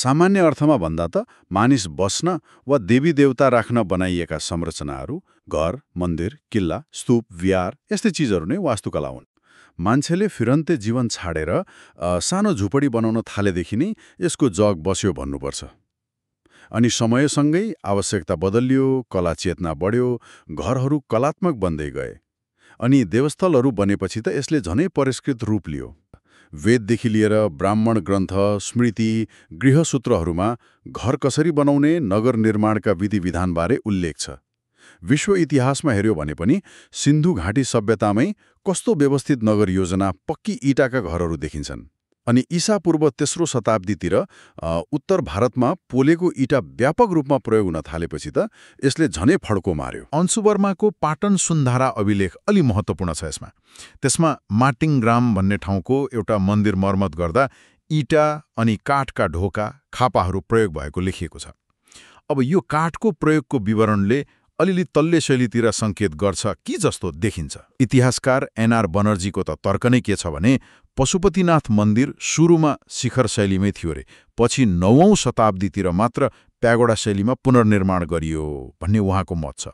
सामान्य अर्थमा भन्दा त मानिस बस्न वा देवी देवता राख्न बनाइएका संरचनाहरू, घर, मन्दिर, किल्ला, स्तूप, विहार यस्तै चिजहरू नै वास्तुकला हुन्। मान्छेले फिरन्ते जीवन छाडेर सानो झुपडी बनाउन थालेदेखि नै यसको जग बस्यो भन्नुपर्छ। अनि समयसँगै आवश्यकता बदलियो, कला चेतना बढ्यो, घरहरू कलात्मक बन्दै गए। अनि देवस्थलहरू बनेपछि त यसले झनै परिष्कृत रूप लियो। वेददेखि लिएर ब्राह्मण ग्रन्थ, स्मृति, गृहसूत्रहरूमा घर कसरी बनाउने, नगर निर्माणका विधि-विधानबारे उल्लेख छ। विश्व इतिहासमा हेर्यो भने पनि सिन्धु घाटी सभ्यतामै कस्तो व्यवस्थित नगर योजना, पक्की इँटाका घरहरू देखिन्छन्। अनि ईसापूर्व तेस्रो शताब्दीतिर उत्तर भारतमा पोलेको इँटा व्यापक रूपमा प्रयोग हुन थालेपछि त यसले झनै फड्को मार्यो। अंशुवर्माको पाटन सुन्धारा अभिलेख अलि महत्त्वपूर्ण छ यसमा। त्यसमा माटिङग्राम भन्ने ठाउँको एउटा मन्दिर मर्मत गर्दा इँटा अनि काठका ढोका, खापाहरू प्रयोग भएको लेखिएको छ। अब यो काठको प्रयोगको विवरणले अलिअलि तल्ले शैलीतिर सङ्केत गर्छ कि जस्तो देखिन्छ। इतिहासकार एनआर बनर्जीको त तर्क नै के छ भने पशुपतिनाथ मन्दिर सुरुमा शिखर शैलीमै थियो रे, पछि 9औं शताब्दीतिर मात्र प्यागोडा शैलीमा पुनर्निर्माण गरियो भन्ने उहाँको मत छ।